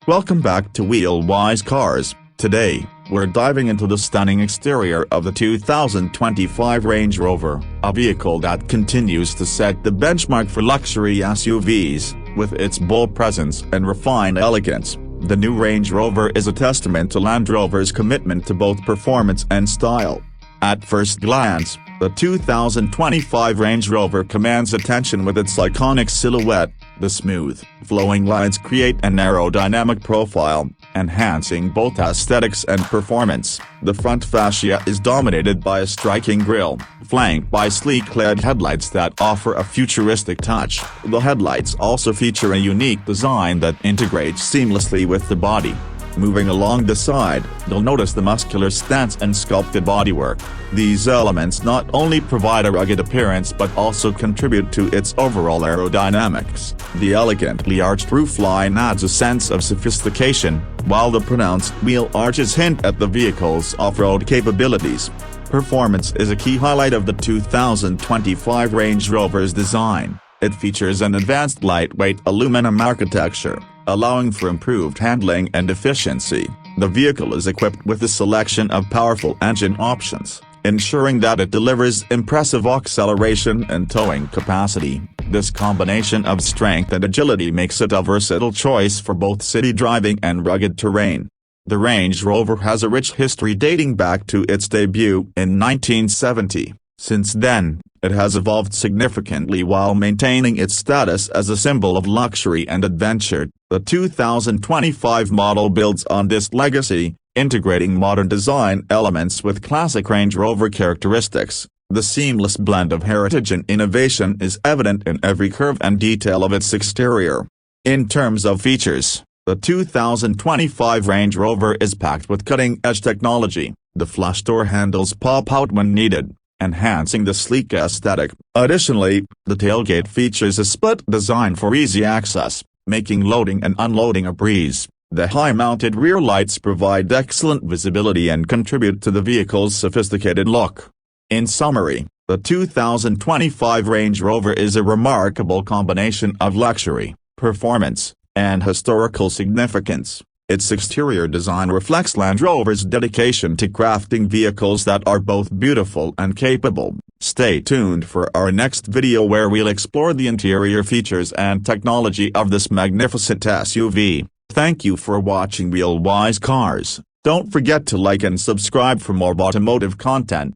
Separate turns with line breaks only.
Welcome back to Wheel-Wise Cars. Today, we're diving into the stunning exterior of the 2025 Range Rover, a vehicle that continues to set the benchmark for luxury SUVs. With its bold presence and refined elegance, the new Range Rover is a testament to Land Rover's commitment to both performance and style. At first glance, the 2025 Range Rover commands attention with its iconic silhouette. The smooth, flowing lines create an aerodynamic profile, enhancing both aesthetics and performance. The front fascia is dominated by a striking grille, flanked by sleek LED headlights that offer a futuristic touch. The headlights also feature a unique design that integrates seamlessly with the body. Moving along the side, you'll notice the muscular stance and sculpted bodywork. These elements not only provide a rugged appearance but also contribute to its overall aerodynamics. The elegantly arched roofline adds a sense of sophistication, while the pronounced wheel arches hint at the vehicle's off-road capabilities. Performance is a key highlight of the 2025 Range Rover's design. It features an advanced lightweight aluminum architecture, allowing for improved handling and efficiency. The vehicle is equipped with a selection of powerful engine options, ensuring that it delivers impressive acceleration and towing capacity. This combination of strength and agility makes it a versatile choice for both city driving and rugged terrain. The Range Rover has a rich history dating back to its debut in 1970. Since then, it has evolved significantly while maintaining its status as a symbol of luxury and adventure. The 2025 model builds on this legacy, integrating modern design elements with classic Range Rover characteristics. The seamless blend of heritage and innovation is evident in every curve and detail of its exterior. In terms of features, the 2025 Range Rover is packed with cutting-edge technology. The flush door handles pop out when needed, enhancing the sleek aesthetic. Additionally, the tailgate features a split design for easy access, making loading and unloading a breeze. The high-mounted rear lights provide excellent visibility and contribute to the vehicle's sophisticated look. In summary, the 2025 Range Rover is a remarkable combination of luxury, performance, and historical significance. Its exterior design reflects Land Rover's dedication to crafting vehicles that are both beautiful and capable. Stay tuned for our next video where we'll explore the interior features and technology of this magnificent SUV. Thank you for watching Wheel-Wise Cars. Don't forget to like and subscribe for more automotive content.